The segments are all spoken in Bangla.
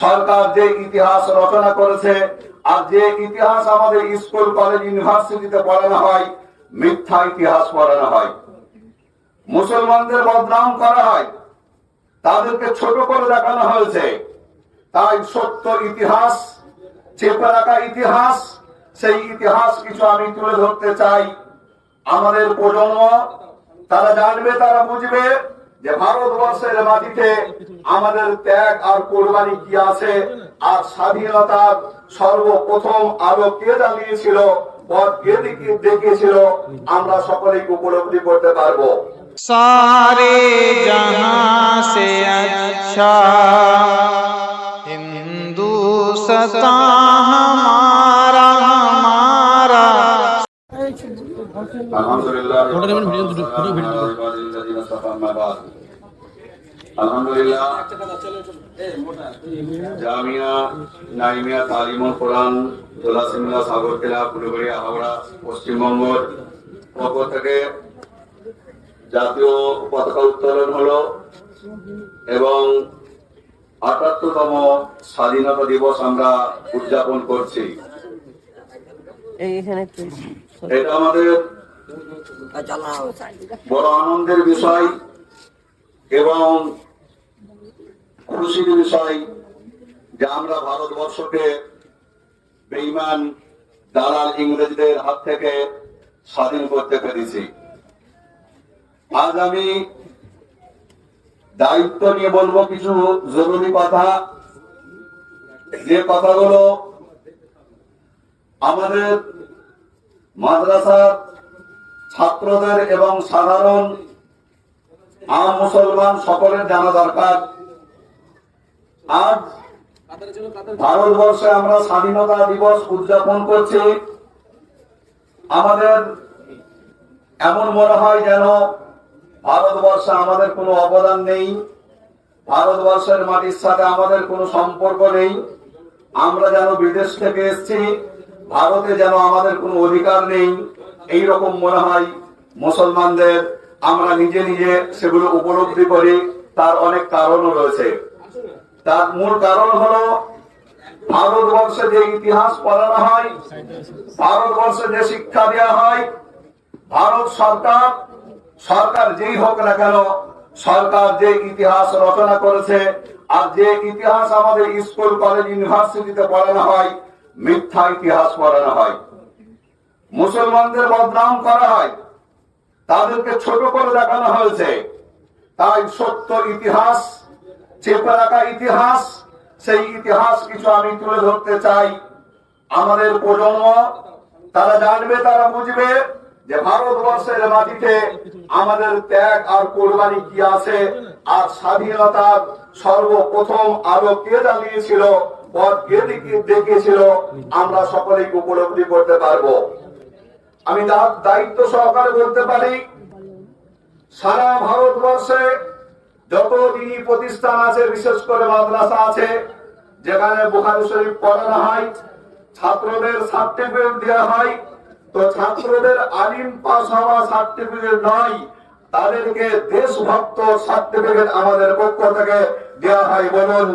সরকার যে ইতিহাস রচনা করেছে আর যে ইতিহাস আমাদের স্কুল কলেজ ইউনিভার্সিটিতে পড়ানো হয়, মিথ্যা ইতিহাস পড়ানো হয়, মুসলমানদের বদনাম করা হয়, তাদেরকে ছোট করে দেখানো হয়েছে। তাই সত্য ইতিহাস, চেপে রাখা ইতিহাস, সেই ইতিহাস কিছু আমি তুলে ধরতে চাই। আমাদের প্রজন্ম তারা জানবে, তারা বুঝবে যে ভারতবর্ষের মাটিতে আমাদের ত্যাগ আর কোরবানি কি আছে, আর স্বাধীনতার সর্বপ্রথম আলো কে জ্বালিয়েছিল, পথ কে দেখিয়েছিল, আমরা সকলেই উপলব্ধি করতে পারবো। सारे जहां से अच्छा हिंदुस्तान हमारा हमारा। আলহামদুলিল্লাহ আলহামদুলিল্লাহ জামিয়া নাইমিয়া তালিমুল কোরআন দোলাসিমলা সাগরকেলা ফুলবাড়িয়া হাওড়া পশ্চিমবঙ্গের পক্ষ থেকে জাতীয় পতাকা উত্তোলন হলো এবং ৭৮তম স্বাধীনতা দিবস আমরা উদযাপন করছি। এটা আমাদের বড় আনন্দের বিষয় এবং খুশির বিষয় যে আমরা ভারতবর্ষকে বেঈমান দালাল ইংরেজদের হাত থেকে স্বাধীন করতে পেরেছি। আজ আমি দায়িত্ব নিয়ে বলবো কিছু জরুরি কথা, যে কথাগুলো আমাদের মাদ্রাসার ছাত্রদের এবং সাধারণ আম মুসলমান সকলের জানা দরকার। আজ ভারতবর্ষে আমরা স্বাধীনতা দিবস উদযাপন করছি। আমাদের এমন মনে হয় যেন ভারতবর্ষে আমাদের কোনো অবদান নেই, ভারতবর্ষের মাটির সাথে আমাদের কোনো সম্পর্ক নেই, আমরা যেন বিদেশ থেকে এসেছি, ভারতে যেন আমাদের কোনো অধিকার নেই, এই রকম মনে হয় মুসলমানদের। আমরা নিজে নিজে সেগুলো উপলব্ধি করি। তার অনেক কারণও রয়েছে। তার মূল কারণ হলো ভারতবর্ষে যে ইতিহাস পড়ানো হয়, ভারতবর্ষে যে শিক্ষা দেওয়া হয়, ভারত সরকার যেই হোক না কেন, সরকার যে ইতিহাস রচনা করেছে আর যে ইতিহাস আমাদের স্কুল কলেজ ইউনিভার্সিটিতে পড়ানো হয়, মিথ্যা ইতিহাস পড়ানো হয়, মুসলমানদের বদনাম করা হয়, তাদেরকে ছোট করে দেখানো হয়েছে। তাই সত্য ইতিহাস, চেপে রাখা ইতিহাস, সেই ইতিহাস কিছু আমি তুলে ধরতে চাই। আমাদের প্রজন্ম তারা জানবে, তারা বুঝবে যে ভারতবর্ষের মাটিতে আমাদের ত্যাগ আর কোরবানি কি আছে, আর স্বাধীনতার সর্বপ্রথম আলো কে জ্বালিয়েছিল, পথ কে দেখিয়েছিল, আমরা সকলেই উপলব্ধি করতে পারবো। আমি দায়িত্ব সহকারে বলতে পারি, সারা ভারতবর্ষে যত দিনী প্রতিষ্ঠান আছে, বিশেষ করে মাদ্রাসা আছে, যেখানে বুখারী শরীফ পড়ানো হয়, ছাত্রদের সার্টিফিকেট দেওয়া হয়, তো ছাত্রদের আলিম পাস হওয়া সার্টিফিকেট নয়, তাদেরকে দেশভক্ত সার্টিফিকেট আমাদের পক্ষ থেকে দেওয়া হয়। বলুন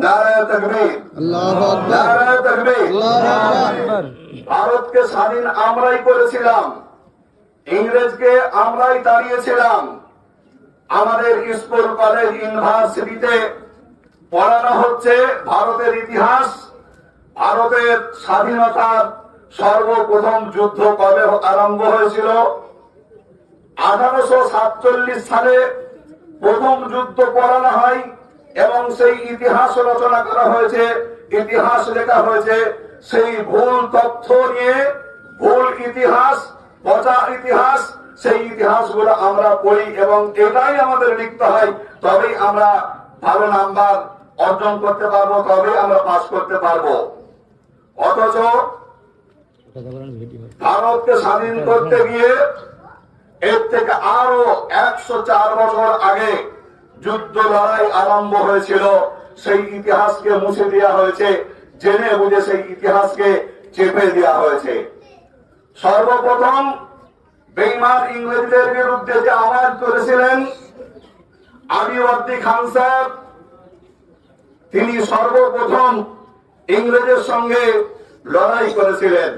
নারায়ে তাকবীর, আল্লাহু আকবার, নারায়ে তাকবীর, আল্লাহু আকবার। ভারতকে স্বাধীন আমরাই করেছিলাম, ইংরেজকে আমরাই তাড়িয়েছিলাম। আমাদের স্কুল কলেজ ইউনিভার্সিটিতে পড়ানো হচ্ছে ভারতের ইতিহাস। ভারতের স্বাধীনতার সর্বপ্রথম যুদ্ধ কবে আরম্ভ হয়েছিল? 1847 সালে প্রথম যুদ্ধ পড়ানো হয় এবং সেই ইতিহাস রচনা করা হয়েছে, ইতিহাস লেখা হয়েছে। সেই ভুল তথ্য নিয়ে, ভুল ইতিহাস, পচা ইতিহাস, সেই ইতিহাসগুলো আমরা পড়ি এবং এটাই আমাদের লিখতে হয়, তবেই আমরা ভালো নাম্বার অর্জন করতে পারবো, তবেই আমরা পাস করতে পারবো। অথচ ভারতকে স্বাধীন করতে গিয়ে এর থেকে আরো 104 বছর আগে যুদ্ধ লড়াই আরম্ভ হয়েছিল। সেই ইতিহাসকে মুছে দেওয়া হয়েছে, জেনে বুঝে সেই ইতিহাসকে চেপে দেওয়া হয়েছে। সর্বপ্রথম বেঈমান ইংরেজদের বিরুদ্ধে যে আওয়াজ তুলেছিলেন আলী বর্দী খান সাহেব, তিনি সর্বপ্রথম ইংরেজের সঙ্গে লড়াই করেছিলেন।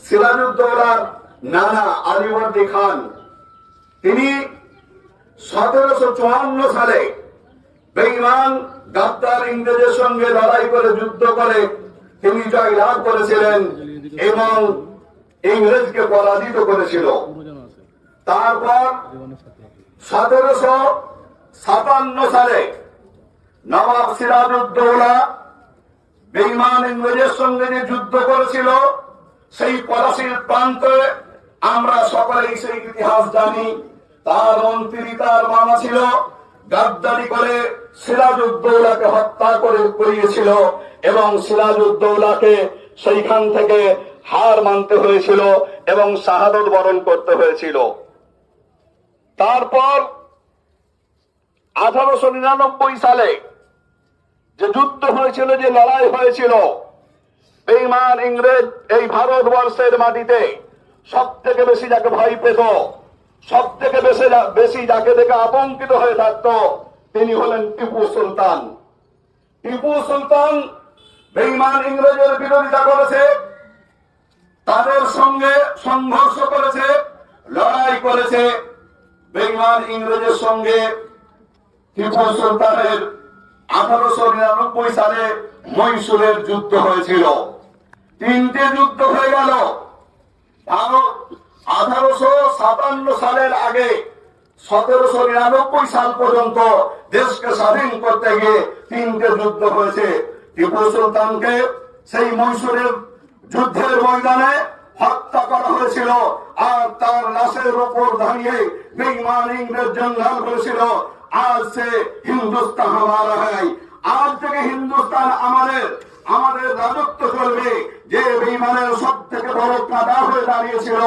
সিরাজউদ্দৌলার নানা আলিবর্দী খান তিনি 1754 সালে বেঈমান গাদ্দার ইংরেজের সঙ্গে লড়াই করে যুদ্ধ করে তিনি জয়লাভ করেছিলেন এবং ইংরেজকে পরাজিত করেছিল। তারপর 1757 সালে নবাব সিরাজউদ্দৌলা বেঈমান ইংরেজের সঙ্গে যে যুদ্ধ করেছিল সেই পলাশির প্রান্তে আমরা সকলেই সেই ইতিহাস জানি। তার মন্ত্রী তার মামা ছিল, গাদ্দারি করে সিরাজউদ্দৌলাকে হত্যা করিয়েছিল এবং সিরাজউদ্দৌলাকে সেইখান থেকে হার মানতে হয়েছিল এবং শাহাদত বরণ করতে হয়েছিল। তারপর 1899 সালে যে যুদ্ধ হয়েছিল, যে লড়াই হয়েছিল, বেঈমান ইংরেজ এই ভারতবর্ষের মাটিতে সব থেকে বেশি যাকে ভয় পেত, সব থেকে বেশি যাকে দেখে আতঙ্কিত হয়ে থাকতো, তিনি হলেন টিপু সুলতান। টিপু সুলতান বেঈমান ইংরেজের বিরোধিতা করেছে, তাদের সঙ্গে সংঘর্ষ করেছে, লড়াই করেছে। বেঈমান ইংরেজের সঙ্গে টিপু সুলতানের 1899 সালে মহীশূরের যুদ্ধ হয়েছিল। 3টে যুদ্ধ হয়ে গেল। 1857 সালের আগে 1799 সাল পর্যন্ত দেশকে স্বাধীন করতে গিয়ে 3টে যুদ্ধ হয়েছে। টিপু সুলতানকে সেই মহীশূরের যুদ্ধের ময়দানে হত্যা করা হয়েছিল আর তার লাশের উপর দাঁড়িয়ে বেঈমান ইংরেজ জঞ্জাল করেছিল, আজ সে হিন্দুস্তান হামারা হ্যায়, আজ থেকে হিন্দুস্তান আমাদের রাজত্ব চলবে। যে বেঈমানের সব থেকে বড় কাঁটা হয়ে দাঁড়িয়েছিল,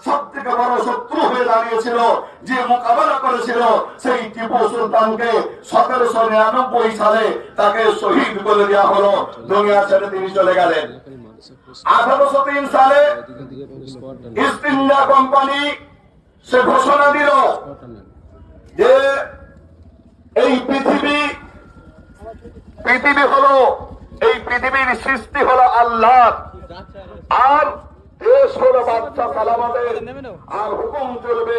সব থেকে বড় শত্রু হয়ে দাঁড়িয়েছিল, যে মোকাবেলা করেছিল সেই টিপু সুলতানকে 1799 সালে তাকে শহীদ করে দেওয়া হলো, দুনিয়া ছেড়ে তিনি চলে গেলেন। 1803 সালে ইস্ট ইন্ডিয়া কোম্পানি সে ঘোষণা দিল যে এই পৃথিবী হলো, এই পৃথিবীর সৃষ্টি হলো আল্লাহর, আর দেশ হলো বাদশা সালামতের, আর হুকুম চলবে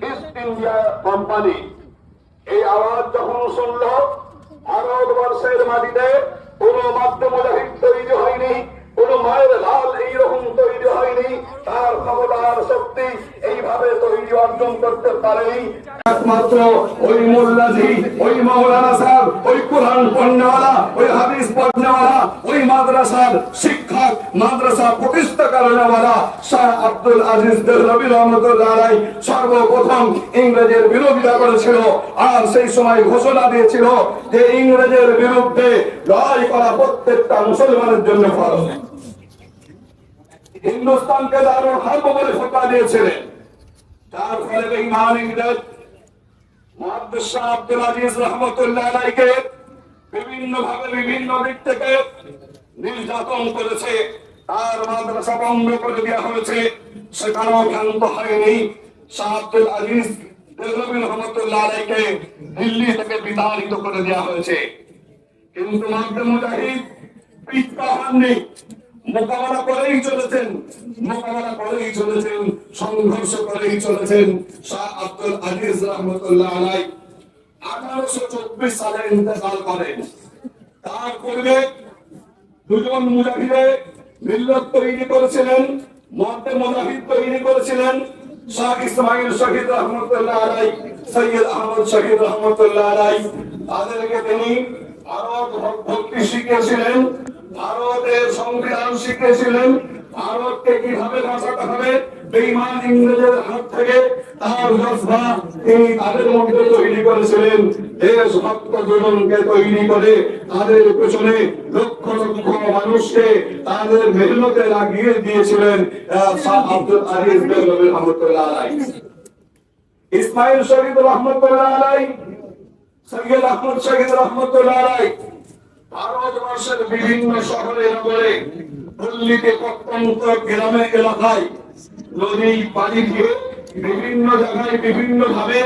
ইস্ট ইন্ডিয়া কোম্পানি। এই আওয়াজ যখন শুনল, ভারতবর্ষের মাটিতে কোন মাধ্যম মুজাহিদ তৈরি হয়নি, কোন মায়ের লাল এইরকম তৈরি হয়নি, তার ক্ষমতার শক্তি এইভাবে তৈরি অর্জন করতে পারেনি একমাত্র ওই মোল্লাজি, ওই মাওলানা সাহেব, ওই কোরআন পড়নেওয়ালা, ওই হাদিস পড়নেওয়ালা, ওই মাদ্রাসার শিক্ষক, মাদ্রাসা প্রতিষ্ঠা করেনেওয়ালা শাহ আব্দুল আজিজ দেহলভী রহমতুল্লাহ আলাইহি সর্বপ্রথম ইংরেজের বিরোধিতা করেছিল আর সেই সময় ঘোষণা দিয়েছিল যে ইংরেজের বিরুদ্ধে লড়াই করা প্রত্যেকটা মুসলমানের জন্য ফরজ। হিন্দুস্তানকে দারুল হারব বলে ফতোয়া দিয়েছিলেন, যার ফলে বেঈমান ইংরেজ মুহাদ্দিস শাহ আব্দুল আজিজ রহমতুল্লাহ আলাইহিকে বিভিন্ন ভাবে বিভিন্ন দিক থেকে নির্যাতন করেছে, তার মাদ্রাসা বন্ধ করে দেওয়া হয়েছে, সেখানেও ক্ষান্ত হয়নি। শাহ আব্দুল আজিজ দেহলভী রহমতুল্লাহ আলাইহিকে দিল্লি থেকে বিতাড়িত করে দেওয়া হয়েছে, কিন্তু মাধ্যম মুজাহিদ পিছপা হননি, মোকাবেলা করেই চলেছেন, সংঘর্ষ করেই চলেছেন। শাহ আব্দুল আজিজ রহমতুল্লাহ আলাইহি 1824 সালে ইন্তেকাল করেন। তার পূর্বে দুজন মুজাহিদে মিল্লাত তৈরি করেছিলেন, মধ্যে মুজাহিদ তৈরি করেছিলেন, শাহ ইসমাইল শহীদ রহমতুল্লাহ আলাইহি, সৈয়দ আহমদ শহীদ রহমতুল্লাহ আলাইহি। তাদেরকে তিনি ভারত ভক্তি শিখিয়েছিলেন, ভারতের সংবিধান শিখিয়েছিলেন, ভারতকে কিভাবে বাঁচাতে হবে বেঈমান ইংরেজের হাত থেকে, তার জজবা তিনি তাদের মধ্যে তৈরি করেছিলেন। দেশভক্ত জনকে তৈরি করে তাদের পেছনে লক্ষ লক্ষ মানুষকে তাদের মেহনতে লাগিয়ে দিয়েছিলেন শাহ আব্দুল আজিজ দেহলভী রহমতুল্লাহ আলাইহি। ইসমাইল শহীদ রহমতুল্লাহ আলাইহি, সৈয়দ আহমদ শহীদ রহমতুল্লাহ আলাইহি ভারতবর্ষের বিভিন্ন শহরে নগরে, পল্লীতে, প্রত্যন্ত গ্রামে এলাকায় নদী পানি দিয়ে বিভিন্ন জায়গায় বিভিন্ন ভাবে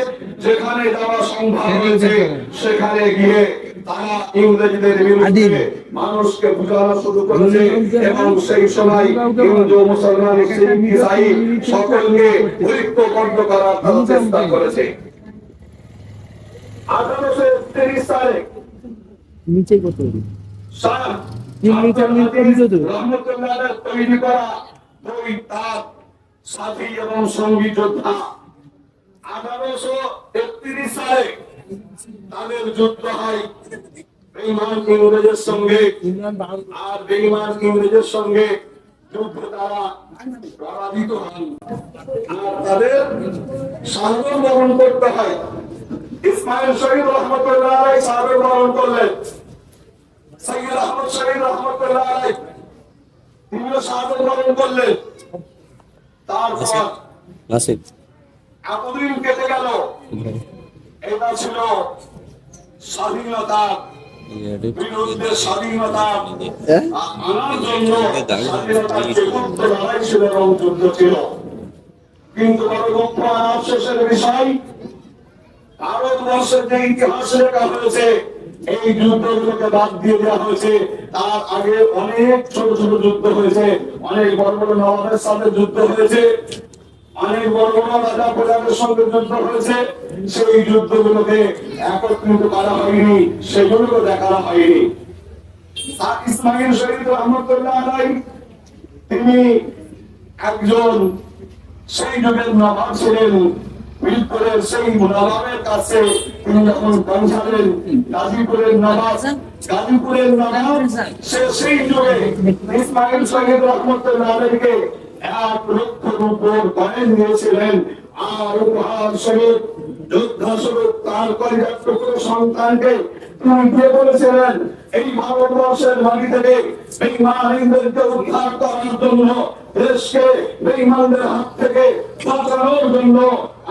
যেখানে যাওয়া সম্ভব হয়েছে সেখানে গিয়ে তারা ইংরেজদের বিরুদ্ধে মানুষকে বুঝানো শুরু করেছে এবং সেই সময় হিন্দু মুসলমান শিখ ইসাই সকলকে ঐক্যবদ্ধ করার তারা চেষ্টা করেছে। 1831 সালে নিচে কত শাহ রহমতুল্লাহ তৈরি করা দুই তার সাথী এবং সঙ্গী যোদ্ধা 1831 সালে তাদের যুদ্ধ হয় বেঈমান ইংরেজের সঙ্গে। আর বেঈমান ইংরেজের সঙ্গে যুদ্ধ তারা পরাজিত হন আর তাদের শাহাদত বরণ করতে হয়। ইসমাইল শহীদ রহমতুল্লাহ আলাইহি শাহাদত বরণ করলেন। সৈয়দ আহমদ শহীদ রহমতুল্লাহ আলাইহি তিনিও শাহাদত বরণ করলেন। তারপর এতদিন কেটে গেল। এটা ছিল স্বাধীনতার বিরুদ্ধে, স্বাধীনতা আনার জন্য স্বাধীনতার যে যুদ্ধ লড়াই ছিল এবং যুদ্ধ ছিল। কিন্তু বড় দুঃখ আফসোসের বিষয়, ভারতবর্ষের যে ইতিহাস লেখা হয়েছে এই যুদ্ধগুলোকে বাদ দিয়ে দেওয়া হয়েছে। তার আগে অনেক ছোট ছোট যুদ্ধ হয়েছে, অনেক বড় বড় নবাবের সাথে যুদ্ধ হয়েছে, অনেক বড় বড় রাজা প্রজাদের সঙ্গে যুদ্ধ হয়েছে। সেই যুদ্ধগুলোকে একত্রিত করা হয়নি, সেগুলোকে দেখানো হয়নি। ইসমাইল শহীদ রহমতুল্লাহ আলাইহি তিনি একজন সেই যুগের নবাব ছিলেন। মিরপুরের সেই নবাবের কাছে তিনি যখন পৌঁছালেন, গাজীপুরের নবাব সে সেই যুগে ইসমাইল শহীদ রহমতুল্লাহ আলাইহিকে 1 লক্ষ রুপির কয়েন দিয়েছিলেন। আর উপহার স্বরূপ, যোদ্ধা স্বরূপ তার কলিজার টুকরো সন্তানকে তিনি দিয়ে বলেছিলেন, এই ভারতবর্ষের মাটি থেকে বেঈমানদেরকে উদ্ধার করার জন্য, দেশকে বেঈমানদের হাত থেকে বাঁচানোর জন্য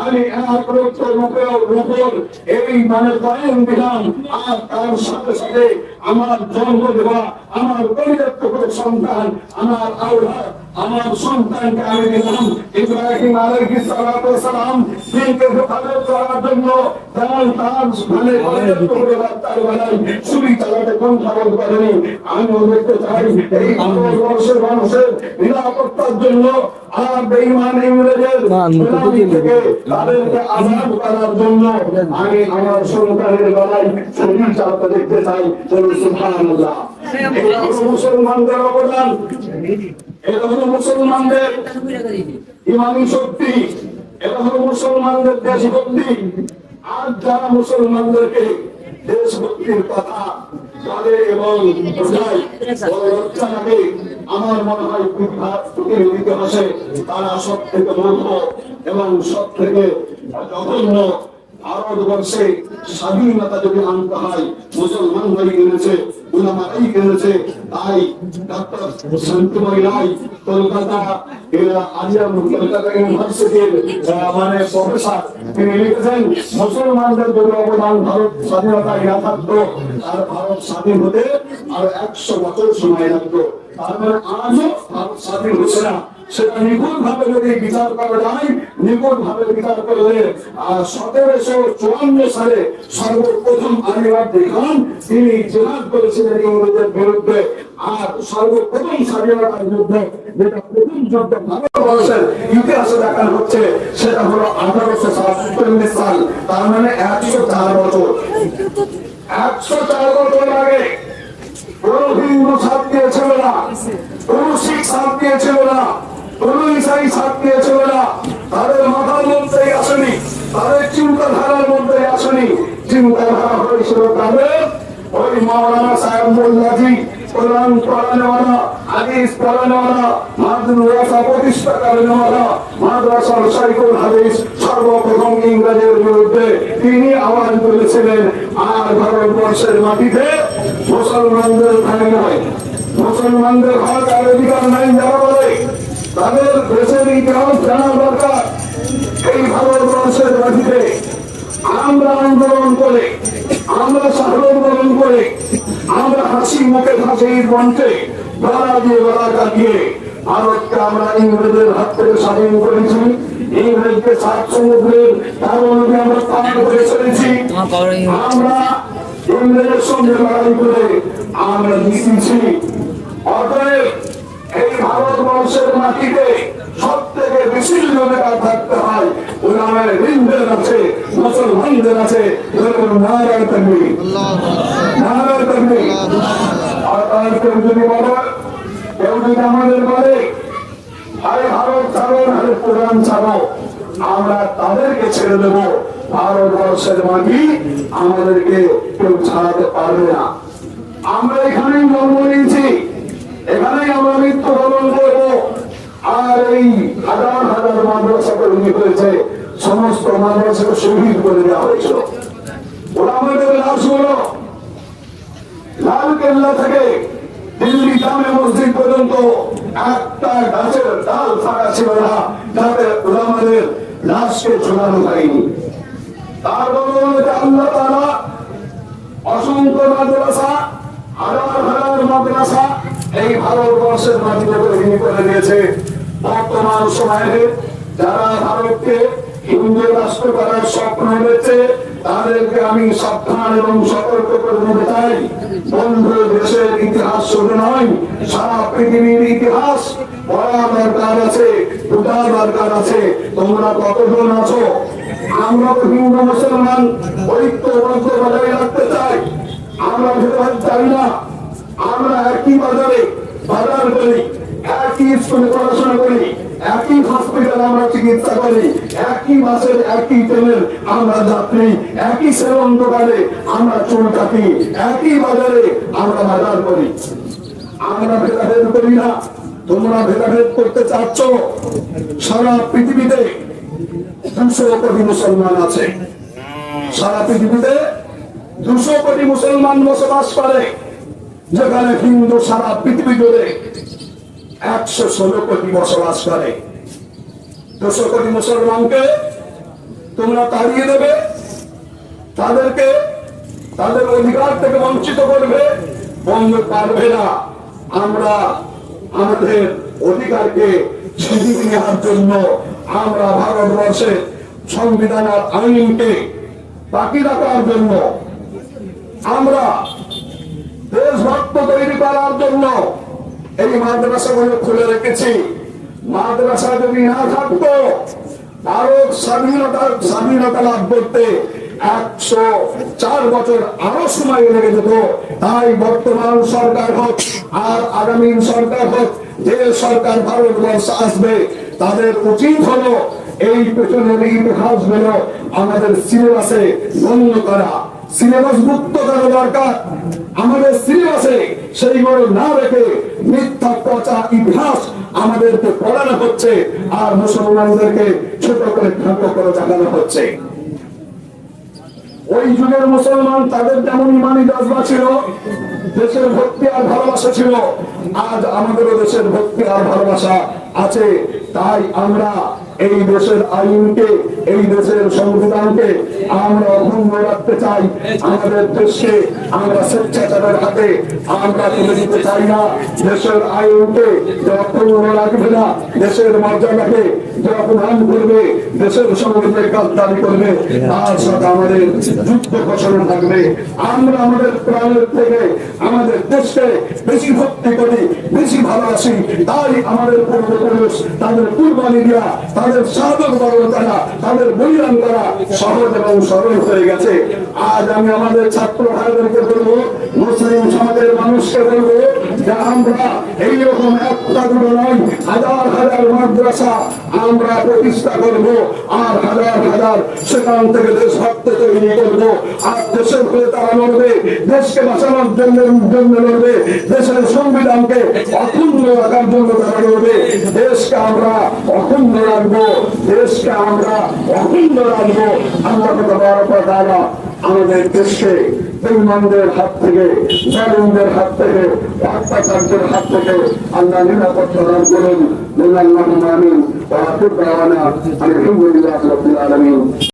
আমি 1 লক্ষ রুপির এই কয়েন দিলাম। আর তার সাথে সাথে আমার জন্ম দেওয়া আমার কলিজার টুকরো সন্তান, আমার আওলাদ, আমার সন্তানকে আমি দিলাম। ইব্রাহিম আলাইহিস সালাতু ওয়াস সালাম দিনকে হেফাজত করার জন্য যেমন তার কলিজার টুকরো তার বেলায় ছুরি চালাতে কুণ্ঠাবোধ করেনি, আমিও দেখতে চাই এই ভারতবর্ষের মানুষের নিরাপত্তার জন্য আর বেঈমান ইংরেজের থেকে তাদেরকে আজাদ করার জন্য আমি আমার সন্তানের বেলায় ছুরি চালাতে দেখতে চাই। সুবহানাল্লাহ। এই মুসলমানদের অবদান, এটা হলো মুসলমানদের ইমানি শক্তি, এটা হলো মুসলমানদের দেশভক্তি। আর যারা মুসলমানদেরকে দেশভক্তির কথা বলে এবং বোঝায়, লজ্জা লাগে, আমার মনে হয় পৃথিবীর ইতিহাসে তারা সব থেকে মূর্খ এবং সব থেকে জঘন্য। ভারতবর্ষে স্বাধীনতা যদি আনতে হয়, মুসলমানরাই এনেছে, উলামারাই এনেছে। তাই ডক্টর শান্তিময় রায় কলকাতা কলকাতা ইউনিভার্সিটির প্রফেসর, তিনি লিখেছেন, মুসলমানদের যদি অবদান ভারত স্বাধীনতায় না থাকতো আর ভারত স্বাধীন হতে আর 100 বছর সময় লাগতো। তার মানে আজও ভারত স্বাধীন হচ্ছে না। সেটা নিখুঁত ভাবে যদি বিচার করা যায়, নিখুঁত ভাবে বিচার করলে 1754 সালে সর্বপ্রথম আলিবর্দী খান তিনি জিহাদ করেছিলেন ইংরেজদের বিরুদ্ধে। আর সর্বপ্রথম স্বাধীনতার যুদ্ধে, যেটা প্রথম যুদ্ধ ভারতবর্ষের ইতিহাসে দেখানো হচ্ছে, সেটা হলো 1847 সাল। তার মানে 104 বছর। 104 বছর আগে কোন হিন্দু সাথ দিয়েছিল না, কোন শিখ সাথ দিয়েছিল না, কোন ইসাই সাথ দিয়েছিল না। তাদের মাথার মধ্যেই আসেনি, তাদের চিন্তাধারার মধ্যে আসেনি। চিন্তাধারা হয়েছিল তাদের ওই মাওলানা সাহেব মোল্লাজি, কোরআন পড়ানোওয়ালা, হাদিস পড়ানোওয়ালা, মাদ্রাসা প্রতিষ্ঠা করানোওয়ালা, মাদ্রাসার শাইখুল হাদিস সর্বপ্রথম ইংরেজের বিরুদ্ধে তিনি আওয়াজ তুলেছিলেন। আর ভারতবর্ষের মাটিতে মুসলমানদের ঠাঁই নয়, মুসলমানদের হক আর অধিকার নাই যারা বলে, তাদের দেশের ইতিহাস জানা দরকার। এই ভারতবর্ষের মাটিতে আমরা আন্দোলন করে, আমরা শাহাদত বরণ করে, আমরা হাসি মুখে ফাঁসির মঞ্চে গলা দিয়ে গলা কাটিয়ে ভারতকে আমরা ইংরেজের হাত থেকে স্বাধীন করেছি। ইংরেজকে 7 সমুদ্রের তার অনুযায়ী আমরা পার করে চলেছি। আমরা ইংরেজের সঙ্গে লড়াই করে আমরা জিতেছি। অতএব এই ভারতবর্ষের মাটিতে সব থেকে বেশি জনতা থাকতে হয় ওলামায়ে হিন্দের আছে, মুসলমানদের আছে। নারায়ে তাকবীর, নারায়ে তাকবীর। আর কেউ যদি বলে, কেউ যদি আমাদের বলে আরে ভারত ছাড়ো, আরে কোরআন ছাড়ো, আমরা তাদেরকে ছেড়ে দেব। ভারতবর্ষের মাটি আমাদেরকে কেউ ছাড়াতে পারবে না। আমরা এখানেই জন্ম নিয়েছি, এখানেই আমরা মৃত্যুবরণ করবো। আর এই হাজার হাজার মাদ্রাসা তৈরি হয়েছে, সমস্ত মাদ্রাসাকে শহীদ করে দেওয়া হয়েছিল। ওরা আমাদের লাশগুলো লাল কেল্লা থেকে দিল্লি জামে মসজিদ পর্যন্ত একটা গাছের ডাল ফাঁকা ছিল না যাতে ওলামাদের লাশকে ঝুলানো হয়নি। তার বদলে আল্লাহ তাআলা অসংখ্য মাদ্রাসা, হাজার হাজার মাদ্রাসা এই ভারতবর্ষের মাটিতে তৈরি করে দিয়েছে। বর্তমান সময়ে যারা ভারতকে হিন্দু রাষ্ট্র করার স্বপ্ন দেখছে তাদেরকে আমি সাবধান এবং সতর্ক করে দিতে চাই। বন্ধু, দেশের ইতিহাস শুধু নয়, সারা পৃথিবীর ইতিহাস পড়া দরকার আছে, বোঝা দরকার আছে। তোমরা কতজন আছো? আমরা তো হিন্দু মুসলমান ঐক্যবদ্ধ বজায় রাখতে চাই, আমরা ভেদাভেদ চাই না। আমরা একই বাজারে বাজার করি, একই স্কুলে পড়াশোনা করি, একই হসপিটালে আমরা চিকিৎসা করি, একই বাসের একই ট্রেনের আমরা যাত্রী, একই সেলুন দোকানে আমরা চুল কাটি, একই বাজারে আমরা বাজার করি। আমরা ভেদাভেদ করি না, তোমরা ভেদাভেদ করতে চাচ্ছ। সারা পৃথিবীতে 200 কোটি মুসলমান আছে, সারা পৃথিবীতে 200 কোটি মুসলমান বসবাস করে, যেখানে হিন্দু সারা পৃথিবী জুড়ে 116 কোটি বসবাস করে। 200 কোটি মুসলমানকে তোমরা তাড়িয়ে দেবে, তাদেরকে তাদের অধিকার থেকে বঞ্চিত করবে, বন্ধ পারবে না। আমরা আমাদের অধিকারকে ছিনিয়ে নেওয়ার জন্য আমরা ভারতবর্ষের সংবিধান আর আইনকে বাকি রাখার জন্য, আমরা দেশভক্ত তৈরি করার জন্য এই মাদ্রাসাগুলো খুলে রেখেছি। মাদ্রাসা যদি না থাকতো ভারত স্বাধীনতা লাভ করতে 104 বছর আরো সময় লেগে যেত। তাই বর্তমান সরকার হোক আর আগামী সরকার হোক, যে সরকার ভারতবর্ষ আসবে তাদের উচিত হলো এই পেছনের ইতিহাস গুলো আমাদের সিলেবাসে গণ্য করা, সিলেবাস মুক্ত করা দরকার। আমাদের সিলেবাসে সেইগুলো না রেখে মিথ্যা পচা ইতিহাস আমাদেরকে পড়ানো হচ্ছে আর মুসলমানদেরকে ছোট করে খাটো করে দেখানো হচ্ছে। ওই যুগের মুসলমান তাদের যেমন ইমানি জজবা ছিল, দেশের ভক্তি আর ভালোবাসা ছিল, আজ আমাদেরও দেশের ভক্তি আর ভালোবাসা আছে। তাই আমরা এই দেশের আইনকে, এই দেশের সংবিধানকে আমরা অক্ষুণ্ণ রাখতে চাই। আমাদের দেশকে আমরা স্বেচ্ছাচারের হাতে আমরা তুলে দিতে চাই না। দেশের আইনকে যে অক্ষুণ্ণ রাখবে না, দেশের মর্যাদাকে যে অপমান করবে, দেশের সংবিধানের গাদ্দারি করবে, তার সাথে আমাদের যুদ্ধ ঘোষণা থাকবে। আমরা আমাদের প্রাণের থেকে আমাদের দেশকে বেশি ভক্তি করি, বেশি ভালোবাসি। তাই আমাদের পূর্বপুরুষ তাদের কুরবানি দেওয়া, তাদের সাধন বরণ করা, তাদের বলিদান করা সহজ এবং সরল হয়ে গেছে। আজ আমি আমাদের ছাত্র ভাইদেরকে বলবো, মুসলিম সমাজের মানুষকে বলবো যে আমরা এইরকম একটা দুটো নয়, হাজার হাজার মাদ্রাসা আমরা প্রতিষ্ঠা করব আর হাজার হাজার সেখান থেকে দেশভক্ত তৈরি করব। আর দেশের হয়ে তারা লড়বে, দেশকে বাঁচানোর জন্য লড়বে, দেশের সংবিধানকে অক্ষুণ্ণ রাখার জন্য তারা লড়বে। দেশকে আমরা অক্ষুণ্ণ রাখবো, দেশকে আমরা অক্ষুণ্ণ রাখবো। আল্লাহ তাআলা আমাদের দেশকে বেঈমানদের হাত থেকে, জালিমদের হাত থেকে, অত্যাচারীদের হাত থেকে আল্লাহ নিরাপত্তা দান করুন। আল্লাহুম্মা আমিন। ওয়া আখিরু দাওয়ানা আলহামদুলিল্লাহি রাব্বিল আলামিন।